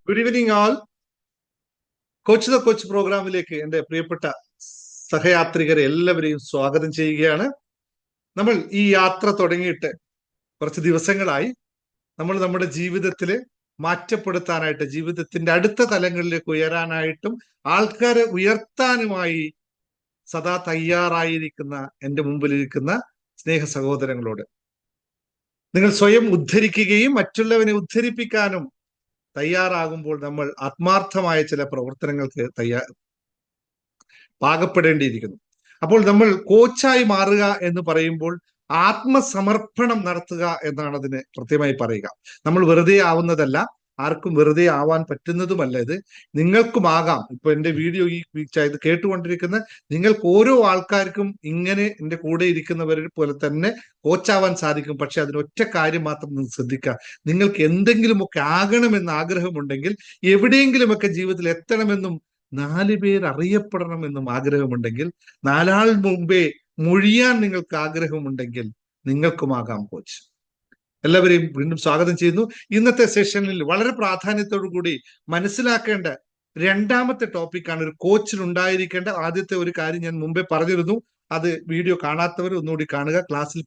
Good evening all. Coach the coach പ്രോഗ്രാമിലേക്ക് എൻ്റെ പ്രിയപ്പെട്ട സഹയാത്രികരെ എല്ലാവരെയും സ്വാഗതം ചെയ്യുകയാണ്. നമ്മൾ ഈ യാത്ര തുടങ്ങിയിട്ട് കുറച്ച് ദിവസങ്ങളായി. നമ്മൾ നമ്മുടെ ജീവിതത്തിൽ മാറ്റപ്പെടുത്താനായിട്ട്, ജീവിതത്തിന്റെ അടുത്ത തലങ്ങളിലേക്ക് ഉയരാനായിട്ടും ആൾക്കാരെ ഉയർത്താനുമായി സദാ തയ്യാറായിരിക്കുന്ന എൻ്റെ മുമ്പിലിരിക്കുന്ന സ്നേഹ സഹോദരങ്ങളോട്, നിങ്ങൾ സ്വയം ഉദ്ധരിക്കുകയും മറ്റുള്ളവനെ ഉദ്ധരിപ്പിക്കാനും തയ്യാറാകുമ്പോൾ നമ്മൾ ആത്മാർത്ഥമായ ചില പ്രവർത്തനങ്ങൾക്ക് പാകപ്പെടേണ്ടിയിരിക്കുന്നു. അപ്പോൾ നമ്മൾ കോച്ചായി മാറുക എന്ന് പറയുമ്പോൾ ആത്മസമർപ്പണം നടത്തുക എന്നാണ് അതിന് കൃത്യമായി പറയുക. നമ്മൾ വെറുതെ ആവുന്നതല്ല, ആർക്കും വെറുതെ ആവാൻ പറ്റുന്നതുമല്ല ഇത്. നിങ്ങൾക്കുമാകാം. ഇപ്പൊ എൻ്റെ വീഡിയോ ഈ ഇത് കേട്ടുകൊണ്ടിരിക്കുന്ന നിങ്ങൾക്ക് ഓരോ ആൾക്കാർക്കും ഇങ്ങനെ എൻ്റെ കൂടെ ഇരിക്കുന്നവരെ പോലെ തന്നെ കോച്ചാവാൻ സാധിക്കും. പക്ഷെ അതിനൊറ്റ കാര്യം മാത്രം നിങ്ങൾ ശ്രദ്ധിക്കുക. നിങ്ങൾക്ക് എന്തെങ്കിലുമൊക്കെ ആകണമെന്ന് ആഗ്രഹമുണ്ടെങ്കിൽ, എവിടെയെങ്കിലുമൊക്കെ ജീവിതത്തിൽ എത്തണമെന്നും 4 പേർ അറിയപ്പെടണമെന്നും ആഗ്രഹമുണ്ടെങ്കിൽ, 4 ആൾ മുമ്പേ മൊഴിയാൻ നിങ്ങൾക്ക് ആഗ്രഹമുണ്ടെങ്കിൽ നിങ്ങൾക്കുമാകാം കോച്ച്. എല്ലാവരെയും വീണ്ടും സ്വാഗതം ചെയ്യുന്നു. ഇന്നത്തെ സെഷനിൽ വളരെ പ്രാധാന്യത്തോടു കൂടി മനസ്സിലാക്കേണ്ട രണ്ടാമത്തെ ടോപ്പിക്കാണ് ഒരു കോച്ചിന് ഉണ്ടായിരിക്കേണ്ട ആദ്യത്തെ ഒരു കാര്യം. ഞാൻ മുമ്പേ പറഞ്ഞിരുന്നു, അത് വീഡിയോ കാണാത്തവർ ഒന്നുകൂടി കാണുക. ക്ലാസ്സിൽ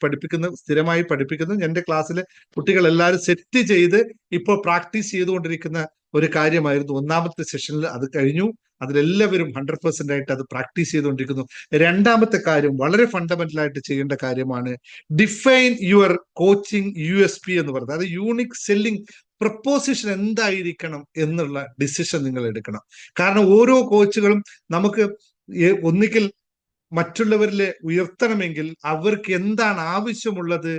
സ്ഥിരമായി പഠിപ്പിക്കുന്ന എൻ്റെ ക്ലാസ്സിലെ കുട്ടികൾ എല്ലാവരും സെറ്റ് ചെയ്ത് ഇപ്പോൾ പ്രാക്ടീസ് ചെയ്തുകൊണ്ടിരിക്കുന്ന ഒരു കാര്യമായിരുന്നു. ഒന്നാമത്തെ സെഷനിൽ അത് കഴിഞ്ഞു. അതിലെല്ലാവരും 100% ആയിട്ട് അത് പ്രാക്ടീസ് ചെയ്തുകൊണ്ടിരിക്കുന്നു. രണ്ടാമത്തെ കാര്യം വളരെ ഫണ്ടമെന്റൽ ആയിട്ട് ചെയ്യേണ്ട കാര്യമാണ്. ഡിഫൈൻ യുവർ കോച്ചിങ് USP എന്ന് പറയുന്നത്, അത് യൂണിക് സെല്ലിംഗ് പ്രപ്പോസിഷൻ എന്തായിരിക്കണം എന്നുള്ള ഡിസിഷൻ നിങ്ങൾ എടുക്കണം. കാരണം ഓരോ കോച്ചുകളും നമുക്ക് ഒന്നുകിൽ മറ്റുള്ളവരിലെ ഉയർത്തണമെങ്കിൽ അവർക്ക് എന്താണ് ആവശ്യമുള്ളത്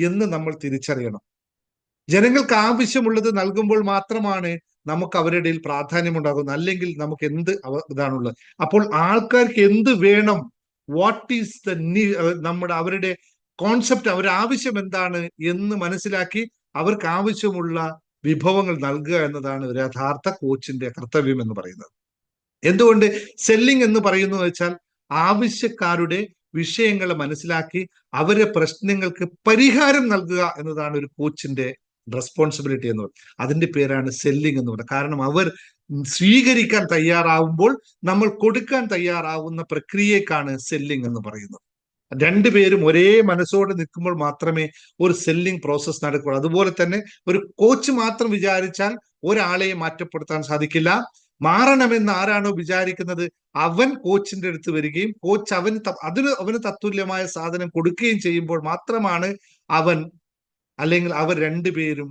എന്ന് നമ്മൾ തിരിച്ചറിയണം. ജനങ്ങൾക്ക് ആവശ്യമുള്ളത് നൽകുമ്പോൾ മാത്രമാണ് നമുക്ക് അവരുടെ ഇടയിൽ പ്രാധാന്യമുണ്ടാകുന്നത്. അല്ലെങ്കിൽ നമുക്ക് എന്ത് ഇതാണുള്ളത്. അപ്പോൾ ആൾക്കാർക്ക് എന്ത് വേണം, വാട്ട് ഈസ് ദ അവരുടെ കോൺസെപ്റ്റ്, അവരുടെ ആവശ്യം എന്താണ് എന്ന് മനസ്സിലാക്കി അവർക്ക് ആവശ്യമുള്ള വിഭവങ്ങൾ നൽകുക എന്നതാണ് ഒരു യഥാർത്ഥ കോച്ചിന്റെ കർത്തവ്യം എന്ന് പറയുന്നത്. എന്തുകൊണ്ട് സെല്ലിംഗ് എന്ന് പറയുന്നത് വെച്ചാൽ ആവശ്യക്കാരുടെ വിഷയങ്ങളെ മനസ്സിലാക്കി അവരുടെ പ്രശ്നങ്ങൾക്ക് പരിഹാരം നൽകുക എന്നതാണ് ഒരു കോച്ചിന്റെ റെസ്പോൺസിബിലിറ്റി എന്ന് പറയുന്നത്. അതിന്റെ പേരാണ് സെല്ലിംഗ് എന്ന് പറയുന്നത്. കാരണം അവർ സ്വീകരിക്കാൻ തയ്യാറാവുമ്പോൾ നമ്മൾ കൊടുക്കാൻ തയ്യാറാവുന്ന പ്രക്രിയക്കാണ് സെല്ലിംഗ് എന്ന് പറയുന്നത്. രണ്ടുപേരും ഒരേ മനസ്സോടെ നിൽക്കുമ്പോൾ മാത്രമേ ഒരു സെല്ലിംഗ് പ്രോസസ് നടക്കുകയുള്ളൂ. അതുപോലെ തന്നെ ഒരു കോച്ച് മാത്രം വിചാരിച്ചാൽ ഒരാളെയും മാറ്റപ്പെടുത്താൻ സാധിക്കില്ല. മാറണമെന്ന് ആരാണോ വിചാരിക്കുന്നത് അവൻ കോച്ചിന്റെ അടുത്ത് വരികയും കോച്ച് അവന് തത്തുല്യമായ സാധനം കൊടുക്കുകയും ചെയ്യുമ്പോൾ മാത്രമാണ് അവൻ അല്ലെങ്കിൽ അവർ രണ്ടുപേരും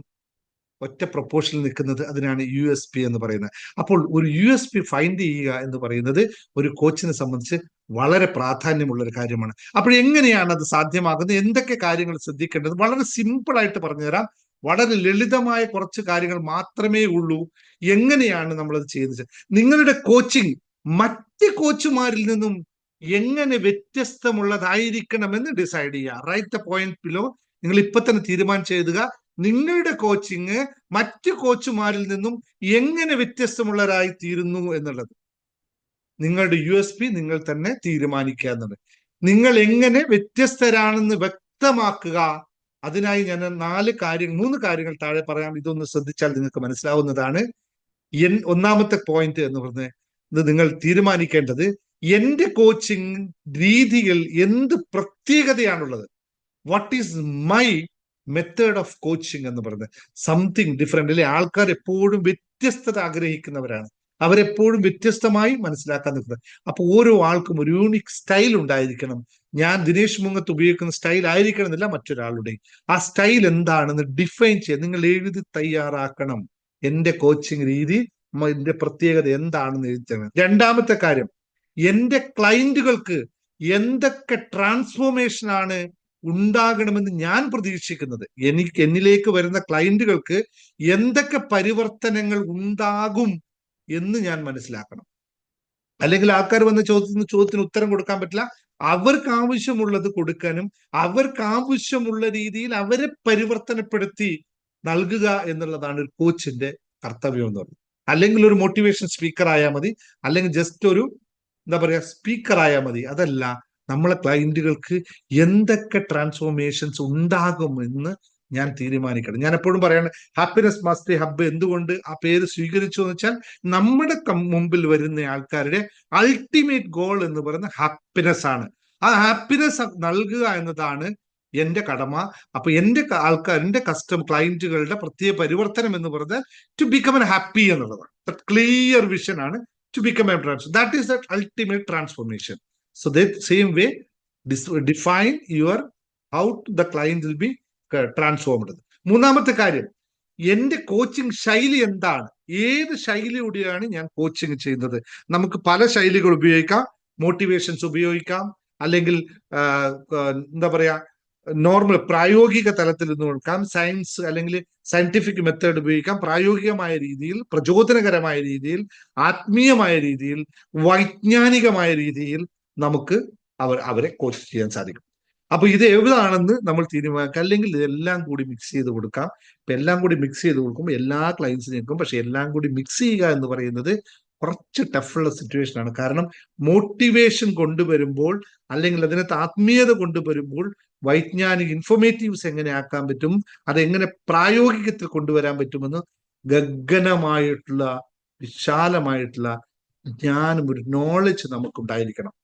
ഒറ്റ പ്രപ്പോഷനിൽ നിൽക്കുന്നത്. അതിനാണ് USP എന്ന് പറയുന്നത്. അപ്പോൾ ഒരു USP ഫൈൻഡ് ചെയ്യുക എന്ന് പറയുന്നത് ഒരു കോച്ചിനെ സംബന്ധിച്ച് വളരെ പ്രാധാന്യമുള്ള ഒരു കാര്യമാണ്. അപ്പോൾ എങ്ങനെയാണ് അത് സാധ്യമാകുന്നത്, എന്തൊക്കെ കാര്യങ്ങൾ ശ്രദ്ധിക്കേണ്ടത്, വളരെ സിമ്പിൾ ആയിട്ട് പറഞ്ഞുതരാം. വളരെ ലളിതമായ കുറച്ച് കാര്യങ്ങൾ മാത്രമേ ഉള്ളൂ. എങ്ങനെയാണ് നമ്മളത് ചെയ്യുന്നത്? നിങ്ങളുടെ കോച്ചിങ് മറ്റ് കോച്ചുമാരിൽ നിന്നും എങ്ങനെ വ്യത്യസ്തമുള്ളതായിരിക്കണമെന്ന് ഡിസൈഡ് ചെയ്യുക. Write the point below. നിങ്ങൾ ഇപ്പൊ തന്നെ തീരുമാനിച്ച് എഴുതുക. നിങ്ങളുടെ കോച്ചിങ് മറ്റു കോച്ചുമാരിൽ നിന്നും എങ്ങനെ വ്യത്യസ്തമുള്ളവരായി തീരുന്നു എന്നുള്ളത്. നിങ്ങളുടെ USP നിങ്ങൾ തന്നെ തീരുമാനിക്കുക എന്നുള്ളത്. നിങ്ങൾ എങ്ങനെ വ്യത്യസ്തരാണെന്ന് വ്യക്തമാക്കുക. അതിനായി ഞാൻ 3 കാര്യങ്ങൾ താഴെ പറയാം. ഇതൊന്ന് ശ്രദ്ധിച്ചാൽ നിങ്ങൾക്ക് മനസ്സിലാവുന്നതാണ്. ഒന്നാമത്തെ പോയിന്റ് എന്ന് പറഞ്ഞത്, നിങ്ങൾ തീരുമാനിക്കേണ്ടത് എന്റെ കോച്ചിങ് രീതികൾ എന്ത് പ്രത്യേകതയാണുള്ളത്. What is my method of coaching എന്ന് പറയുന്നത്. സംതിങ് ഡിഫറെന്റ് അല്ലെ. ആൾക്കാർ എപ്പോഴും വ്യത്യസ്തത ആഗ്രഹിക്കുന്നവരാണ്. അവരെപ്പോഴും വ്യത്യസ്തമായി മനസ്സിലാക്കാൻ നിൽക്കുന്നത്. അപ്പൊ ഓരോ ആൾക്കും ഒരു യൂണിക് സ്റ്റൈൽ ഉണ്ടായിരിക്കണം. ഞാൻ ദിനേശ് മുങ്ങത്ത് ഉപയോഗിക്കുന്ന സ്റ്റൈൽ ആയിരിക്കണം എന്നില്ല മറ്റൊരാളുടെ. ആ സ്റ്റൈൽ എന്താണെന്ന് ഡിഫൈൻ ചെയ്യാൻ നിങ്ങൾ എഴുതി തയ്യാറാക്കണം. എന്റെ കോച്ചിങ് രീതി, എന്റെ പ്രത്യേകത എന്താണെന്ന് എഴുതി. രണ്ടാമത്തെ കാര്യം, എന്റെ ക്ലയന്റുകൾക്ക് എന്തൊക്കെ ട്രാൻസ്ഫോർമേഷൻ ആണ് ഉണ്ടാകണമെന്ന് ഞാൻ പ്രതീക്ഷിക്കുന്നത്. എന്നിലേക്ക് വരുന്ന ക്ലയന്റുകൾക്ക് എന്തൊക്കെ പരിവർത്തനങ്ങൾ ഉണ്ടാകും എന്ന് ഞാൻ മനസ്സിലാക്കണം. അല്ലെങ്കിൽ ആൾക്കാർ വന്ന ചോദ്യത്തിന് ഉത്തരം കൊടുക്കാൻ പറ്റില്ല. അവർക്ക് ആവശ്യമുള്ളത് കൊടുക്കാനും അവർക്ക് ആവശ്യമുള്ള രീതിയിൽ അവരെ പരിവർത്തനപ്പെടുത്തി നൽകുക എന്നുള്ളതാണ് ഒരു കോച്ചിന്റെ കർത്തവ്യം എന്ന് പറയുന്നത്. അല്ലെങ്കിൽ ഒരു മോട്ടിവേഷൻ സ്പീക്കർ ആയാൽ മതി, അല്ലെങ്കിൽ ജസ്റ്റ് ഒരു എന്താ പറയാ സ്പീക്കർ ആയാൽ മതി. അതല്ല, നമ്മളെ ക്ലയന്റുകൾക്ക് എന്തൊക്കെ ട്രാൻസ്ഫോർമേഷൻസ് ഉണ്ടാകും എന്ന് ഞാൻ തീരുമാനിക്കണം. ഞാൻ എപ്പോഴും പറയാണ് ഹാപ്പിനെസ് മാസ്റ്ററി ഹബ്ബ് എന്തുകൊണ്ട് ആ പേര് സ്വീകരിച്ചു എന്ന് വെച്ചാൽ നമ്മുടെ മുമ്പിൽ വരുന്ന ആൾക്കാരുടെ അൾട്ടിമേറ്റ് ഗോൾ എന്ന് പറയുന്ന ഹാപ്പിനെസ് ആണ്. ആ ഹാപ്പിനെസ് നൽകുക എന്നതാണ് എന്റെ കടമ. അപ്പൊ എന്റെ ആൾക്കാർ, എന്റെ ക്ലയന്റുകളുടെ പ്രത്യേക പരിവർത്തനം എന്ന് പറയുന്നത് ടു ബിക്കം എൻ ഹാപ്പി എന്നുള്ളതാണ്. ക്ലിയർ വിഷൻ ആണ് to become a transformer. That is the ultimate transformation. So that same way define your how the client will be transformed. മൂന്നാമത്തെ കാര്യം, എന്റെ കോച്ചിങ് ശൈലി എന്താണ്, ഏത് ശൈലിയോടെയാണ് ഞാൻ കോച്ചിങ് ചെയ്യുന്നത്. നമുക്ക് പല ശൈലികൾ ഉപയോഗിക്കാം. മോട്ടിവേഷൻസ് ഉപയോഗിക്കാം, അല്ലെങ്കിൽ എന്താ പറയാ നോർമൽ പ്രായോഗിക തലത്തിൽ നിന്ന് കൊടുക്കാം, സയൻസ് അല്ലെങ്കിൽ സയന്റിഫിക് മെത്തേഡ് ഉപയോഗിക്കാം, പ്രായോഗികമായ രീതിയിൽ, പ്രചോദനകരമായ രീതിയിൽ, ആത്മീയമായ രീതിയിൽ, വൈജ്ഞാനികമായ രീതിയിൽ നമുക്ക് അവരെ കോച്ച് ചെയ്യാൻ സാധിക്കും. അപ്പൊ ഇത് എവിടാണെന്ന് നമ്മൾ തീരുമാനിക്കാം. അല്ലെങ്കിൽ ഇതെല്ലാം കൂടി മിക്സ് ചെയ്ത് കൊടുക്കാം. ഇപ്പൊ എല്ലാം കൂടി മിക്സ് ചെയ്ത് കൊടുക്കുമ്പോൾ എല്ലാ ക്ലയൻസിനും നിൽക്കും. പക്ഷെ എല്ലാം കൂടി മിക്സ് ചെയ്യുക എന്ന് പറയുന്നത് കുറച്ച് ടഫുള്ള സിറ്റുവേഷൻ ആണ്. കാരണം മോട്ടിവേഷൻ കൊണ്ടുവരുമ്പോൾ, അല്ലെങ്കിൽ അതിനകത്ത് ആത്മീയത കൊണ്ടുവരുമ്പോൾ, വൈജ്ഞാനിക ഇൻഫോർമേറ്റീവ്സ് എങ്ങനെ ആക്കാൻ പറ്റും, അതെങ്ങനെ പ്രായോഗികത്തിൽ കൊണ്ടുവരാൻ പറ്റുമെന്ന് ഗഗനമായിട്ടുള്ള വിശാലമായിട്ടുള്ള ജ്ഞാനം, ഒരു നോളജ് നമുക്കുണ്ടായിരിക്കണം.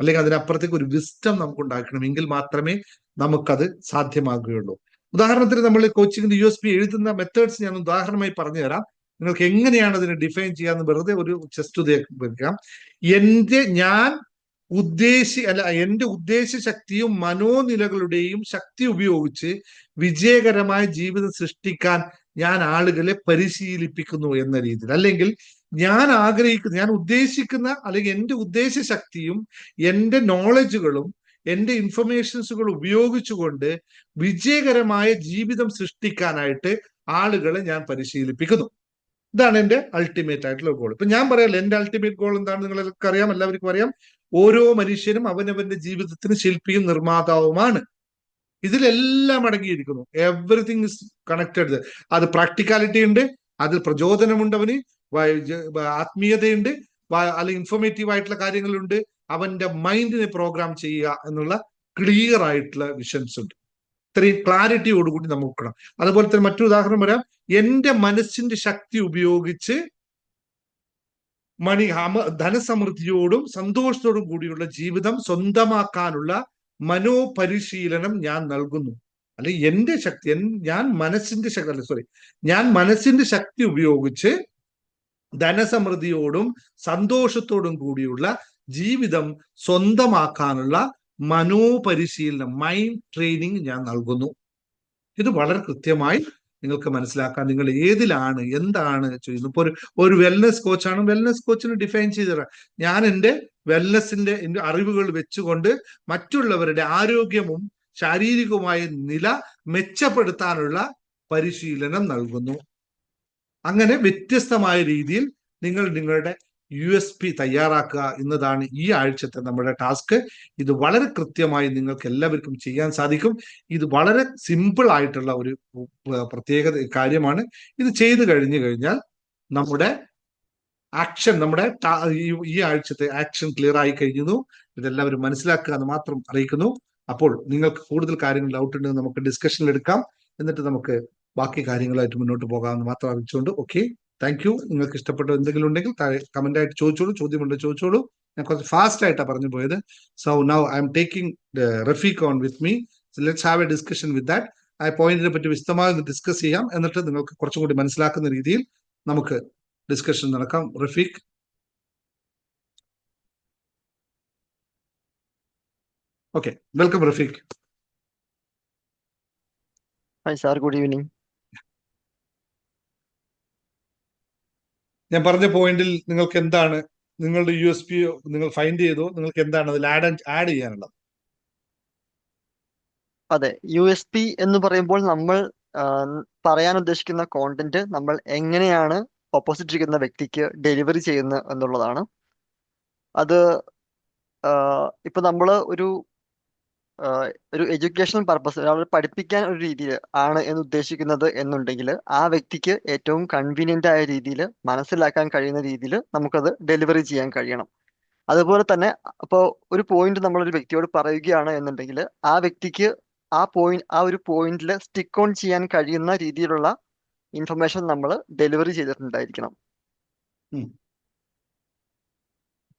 അല്ലെങ്കിൽ അതിനപ്പുറത്തേക്ക് ഒരു വിസ്റ്റം നമുക്ക് ഉണ്ടാക്കണം. എങ്കിൽ മാത്രമേ നമുക്കത് സാധ്യമാകുകയുള്ളൂ. ഉദാഹരണത്തിന് നമ്മൾ കോച്ചിങ്ങിന്റെ USP എഴുതുന്ന മെത്തേഡ്സ് ഞാൻ ഉദാഹരണമായി പറഞ്ഞു തരാം. നിങ്ങൾക്ക് എങ്ങനെയാണ് അതിനെ ഡിഫൈൻ ചെയ്യാന്ന് വെറുതെ ഒരു ചെസ്റ്റ് വെക്കാം. എന്റെ ഉദ്ദേശ ശക്തിയും മനോനിലകളുടെയും ശക്തി ഉപയോഗിച്ച് വിജയകരമായ ജീവിതം സൃഷ്ടിക്കാൻ ഞാൻ ആളുകളെ പരിശീലിപ്പിക്കുന്നു എന്ന രീതിയിൽ, അല്ലെങ്കിൽ ഞാൻ ഉദ്ദേശിക്കുന്ന, അല്ലെങ്കിൽ എന്റെ ഉദ്ദേശ ശക്തിയും എന്റെ നോളജുകളും എന്റെ ഇൻഫർമേഷൻസുകൾ ഉപയോഗിച്ചുകൊണ്ട് വിജയകരമായ ജീവിതം സൃഷ്ടിക്കാനായിട്ട് ആളുകളെ ഞാൻ പരിശീലിപ്പിക്കുന്നു. ഇതാണ് എന്റെ അൾട്ടിമേറ്റ് ആയിട്ടുള്ള ഗോൾ. ഇപ്പൊ ഞാൻ പറയാം, എന്റെ അൾട്ടിമേറ്റ് ഗോൾ എന്താണ് നിങ്ങൾക്ക് അറിയാം, എല്ലാവർക്കും അറിയാം. ഓരോ മനുഷ്യനും അവനവന്റെ ജീവിതത്തിന് ശില്പിയും നിർമ്മാതാവുമാണ്. ഇതിലെല്ലാം അടങ്ങിയിരിക്കുന്നു. Everything is connected. അത് പ്രാക്ടിക്കാലിറ്റി ഉണ്ട്, അതിൽ പ്രചോദനമുണ്ട്, അവന് ആത്മീയതയുണ്ട്, അല്ലെങ്കിൽ ഇൻഫോർമേറ്റീവ് ആയിട്ടുള്ള കാര്യങ്ങളുണ്ട്. അവന്റെ മൈൻഡിനെ പ്രോഗ്രാം ചെയ്യുക എന്നുള്ള ക്ലിയർ ആയിട്ടുള്ള വിഷൻസ് ഉണ്ട്. ഇത്രയും ക്ലാരിറ്റിയോടുകൂടി നമുക്ക് നോക്കണം. അതുപോലെ തന്നെ മറ്റൊരു ഉദാഹരണം പറയാം. എന്റെ മനസ്സിന്റെ ശക്തി ഉപയോഗിച്ച് ധനസമൃദ്ധിയോടും സന്തോഷത്തോടും കൂടിയുള്ള ജീവിതം സ്വന്തമാക്കാനുള്ള മനോപരിശീലനം ഞാൻ നൽകുന്നു. അല്ലെങ്കിൽ എന്റെ ശക്തി, ഞാൻ മനസ്സിന്റെ ശക്തി ഉപയോഗിച്ച് ധനസമൃദ്ധിയോടും സന്തോഷത്തോടും കൂടിയുള്ള ജീവിതം സ്വന്തമാക്കാനുള്ള മനോപരിശീലനം, മൈൻഡ് ട്രെയിനിങ് ഞാൻ നൽകുന്നു. ഇത് വളരെ കൃത്യമായി നിങ്ങൾക്ക് മനസ്സിലാക്കാൻ, നിങ്ങൾ ഏതിലാണ് എന്താണ് ചെയ്യുന്നത്. ഇപ്പൊ ഒരു വെൽനസ് കോച്ചാണ്, വെൽനസ് കോച്ചിന് ഡിഫൈൻ ചെയ്ത് തരാം. ഞാൻ എൻ്റെ വെൽനസിന്റെ അറിവുകൾ വെച്ചുകൊണ്ട് മറ്റുള്ളവരുടെ ആരോഗ്യവും ശാരീരികവുമായ നില മെച്ചപ്പെടുത്താനുള്ള പരിശീലനം നൽകുന്നു. അങ്ങനെ വ്യത്യസ്തമായ രീതിയിൽ നിങ്ങൾ നിങ്ങളുടെ USP തയ്യാറാക്കുക എന്നതാണ് ഈ ആഴ്ചത്തെ നമ്മുടെ ടാസ്ക്. ഇത് വളരെ കൃത്യമായി നിങ്ങൾക്ക് എല്ലാവർക്കും ചെയ്യാൻ സാധിക്കും. ഇത് വളരെ സിമ്പിൾ ആയിട്ടുള്ള ഒരു പ്രത്യേക കാര്യമാണ്. ഇത് ചെയ്തു കഴിഞ്ഞാൽ നമ്മുടെ ആക്ഷൻ, ഈ ആഴ്ചത്തെ ആക്ഷൻ ക്ലിയർ ആയി കഴിഞ്ഞു. ഇതെല്ലാവരും മനസ്സിലാക്കുക എന്ന് മാത്രം അറിയിക്കുന്നു. അപ്പോൾ നിങ്ങൾക്ക് കൂടുതൽ കാര്യങ്ങൾ ഡൗട്ട് ഉണ്ടെങ്കിൽ നമുക്ക് ഡിസ്കഷനിൽ എടുക്കാം. എന്നിട്ട് നമുക്ക് ബാക്കി കാര്യങ്ങളായിട്ട് മുന്നോട്ട് പോകാമെന്ന് മാത്രം അറിയിച്ചുകൊണ്ട് ഓക്കെ, താങ്ക് യു. നിങ്ങൾക്ക് ഇഷ്ടപ്പെട്ട എന്തെങ്കിലും ഉണ്ടെങ്കിൽ കമന്റ് ആയിട്ട് ചോദിച്ചോളൂ, ചോദ്യമുണ്ടെങ്കിൽ ചോദിച്ചോളൂ. ഞാൻ കുറച്ച് ഫാസ്റ്റ് ആയിട്ടാണ് പറഞ്ഞു പോയത്. So now I am taking Rafeeq on with me. Let's have A discussion with that. ആ പോയിന്റിനെ പറ്റി വിശദമായി ഡിസ്കസ് ചെയ്യാം. എന്നിട്ട് നിങ്ങൾക്ക് കുറച്ചും കൂടി മനസ്സിലാക്കുന്ന രീതിയിൽ നമുക്ക് ഡിസ്കഷൻ നടക്കാം. Rafeeq. Okay, welcome Rafeeq. Hi sir, good evening. ഞാൻ പറഞ്ഞ പോയിന്റിൽ നിങ്ങൾക്ക് എന്താണ്, നിങ്ങളുടെ USP നിങ്ങൾ ഫൈൻഡ് ചെയ്തോ, നിങ്ങൾക്ക് എന്താണ് അതിൽ ആഡ് ചെയ്യാനുള്ളത്? അതെ, USP എന്ന് പറയുമ്പോൾ നമ്മൾ പറയാൻ ഉദ്ദേശിക്കുന്ന കോണ്ടന്റ് നമ്മൾ എങ്ങനെയാണ് ഓപ്പോസിറ്റ് ഇരിക്കുന്ന വ്യക്തിക്ക് ഡെലിവറി ചെയ്യുന്നത് എന്നുള്ളതാണ്. അത് ഇപ്പൊ നമ്മൾ ഒരു ഒരു എഡ്യൂക്കേഷണൽ പർപ്പസ്, ഒരാളെ പഠിപ്പിക്കാൻ ഒരു രീതിയിൽ ആണ് എന്ന് ഉദ്ദേശിക്കുന്നത് എന്നുണ്ടെങ്കിൽ ആ വ്യക്തിക്ക് ഏറ്റവും കൺവീനിയന്റ് ആയ രീതിയിൽ മനസ്സിലാക്കാൻ കഴിയുന്ന രീതിയിൽ നമുക്കത് ഡെലിവറി ചെയ്യാൻ കഴിയണം. അതുപോലെ തന്നെ ഇപ്പോൾ ഒരു പോയിന്റ് നമ്മൾ ഒരു വ്യക്തിയോട് പറയുകയാണ് എന്നുണ്ടെങ്കിൽ ആ വ്യക്തിക്ക് ആ ഒരു പോയിന്റിൽ സ്റ്റിക്ക് ഓൺ ചെയ്യാൻ കഴിയുന്ന രീതിയിലുള്ള ഇൻഫർമേഷൻ നമ്മൾ ഡെലിവറി ചെയ്തിട്ടുണ്ടായിരിക്കണം. ഉം.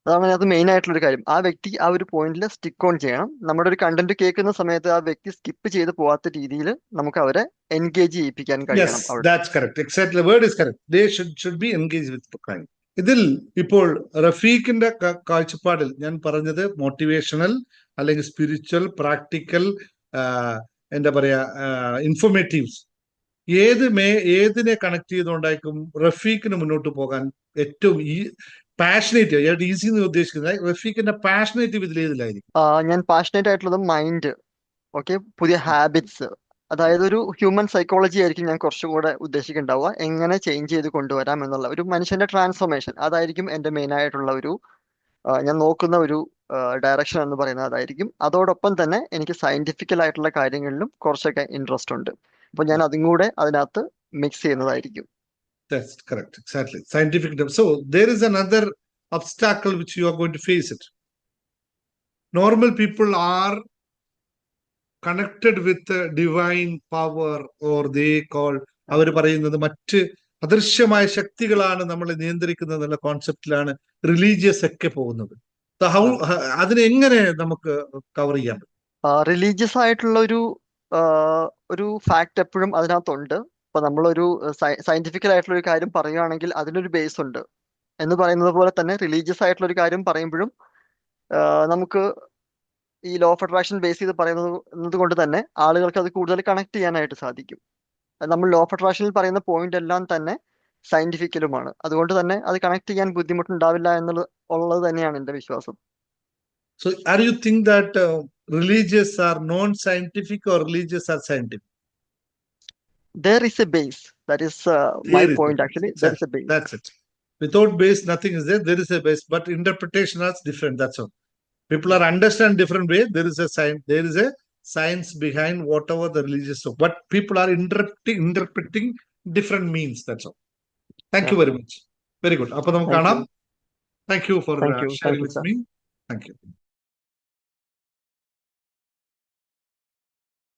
അതാണ് അതിനകത്ത് മെയിൻ ആയിട്ടുള്ള ഒരു കാര്യം. ആ വ്യക്തി ആ ഒരു പോയിന്റിൽ സ്റ്റിക്ക് ഓൺ ചെയ്യണം. നമ്മുടെ ഒരു കണ്ടന്റ് കേൾക്കുന്ന സമയത്ത് ആ വ്യക്തി സ്കിപ്പ് ചെയ്ത് പോവാത്ത രീതിയിൽ നമുക്ക് അവരെ എൻഗേജ് ചെയ്യിപ്പിക്കാൻ Yes, കഴിയണം അവിടെ. that's correct. Exactly. The word is correct. They should be engaged with the client. ഇതിൽ ഇപ്പോൾ റഫീഖിന്റെ കാഴ്ചപ്പാടിൽ ഞാൻ പറഞ്ഞത് മോട്ടിവേഷണൽ അല്ലെങ്കിൽ സ്പിരിച്വൽ, പ്രാക്ടിക്കൽ, എന്താ പറയാ, ഇൻഫോർമേറ്റീവ്സ്, ഏതിനെ കണക്ട് ചെയ്തുകൊണ്ടായിരിക്കും റഫീഖിന് മുന്നോട്ട് പോകാൻ ഏറ്റവും പാഷനേറ്റ്, ഈസി എന്ന് ഉദ്ദേശിക്കുന്നത് റഫീഖിന്റെ പാഷനേറ്റീവ് ഇതിലേതിലായിരിക്കും? ഞാൻ പാഷനേറ്റ് ആയിട്ടുള്ളത് മൈൻഡ്, ഓക്കെ, പുതിയ ഹാബിറ്റ്സ്, അതായത് ഒരു ഹ്യൂമൻ സൈക്കോളജി ആയിരിക്കും ഞാൻ കുറച്ചുകൂടെ ഉദ്ദേശിക്കുന്നുണ്ടാവുക. എങ്ങനെ ചേഞ്ച് ചെയ്ത് കൊണ്ടുവരാം എന്നുള്ള ഒരു മനുഷ്യന്റെ ട്രാൻസ്ഫോർമേഷൻ, അതായിരിക്കും എൻ്റെ മെയിൻ ആയിട്ടുള്ള ഒരു ഞാൻ നോക്കുന്ന ഒരു ഡയറക്ഷൻ എന്ന് പറയുന്നത് അതായിരിക്കും. അതോടൊപ്പം തന്നെ എനിക്ക് സയന്റിഫിക്കൽ ആയിട്ടുള്ള കാര്യങ്ങളിലും കുറച്ചൊക്കെ ഇൻട്രസ്റ്റ് ഉണ്ട്. അപ്പൊ ഞാൻ അതും കൂടെ അതിനകത്ത് മിക്സ് ചെയ്യുന്നതായിരിക്കും. That's correct. Exactly. Scientific. So there is another obstacle which you are going to face it. Normal people are connected with the divine power, or they call, അവർ പറയുന്നത് മറ്റ് അദൃശ്യമായ ശക്തികളാണ് നമ്മളെ നിയന്ത്രിക്കുന്നത് എന്നുള്ള കോൺസെപ്റ്റിലാണ് റിലീജിയസ് ഒക്കെ പോകുന്നത്. അതിനെങ്ങനെ നമുക്ക് കവർ ചെയ്യാൻ പറ്റും? റിലീജിയസ് ആയിട്ടുള്ള ഒരു ഫാക്ട് എപ്പോഴും അതിനകത്തുണ്ട്. ഇപ്പൊ നമ്മളൊരു സയന്റിഫിക്കൽ ആയിട്ടുള്ള ഒരു കാര്യം പറയുകയാണെങ്കിൽ അതിനൊരു ബേസ് ഉണ്ട് എന്ന് പറയുന്നത് പോലെ തന്നെ റിലീജിയസ് ആയിട്ടുള്ള ഒരു കാര്യം പറയുമ്പോഴും നമുക്ക് ഈ ലോ ഓഫ് അട്രാക്ഷൻ ബേസ് ചെയ്ത് പറയുന്നത് കൊണ്ട് തന്നെ ആളുകൾക്ക് അത് കൂടുതൽ കണക്ട് ചെയ്യാനായിട്ട് സാധിക്കും. നമ്മൾ ലോ ഓഫ് അട്രാക്ഷനിൽ പറയുന്ന പോയിന്റ് എല്ലാം തന്നെ സയന്റിഫിക്കലുമാണ്. അതുകൊണ്ട് തന്നെ അത് കണക്ട് ചെയ്യാൻ ബുദ്ധിമുട്ടുണ്ടാവില്ല ഉള്ളത് തന്നെയാണ് എൻ്റെ വിശ്വാസം. So are you think that religious are non-scientific or religious are scientific? There is a base. That is my There is point a actually. base. There is a base. That's it. Without base, nothing is there. There is a base, but interpretation is different. That's all. People are understand different way. There is a science. There is a science behind whatever the religious. But people are interpreting different means. That's all. Thank you Yeah. very much. Very good. അപ്പോൾ നമുക്ക് Thank കാണാം. you. Thank you for Thank you. Thank sharing you, with sir. me. Thank you.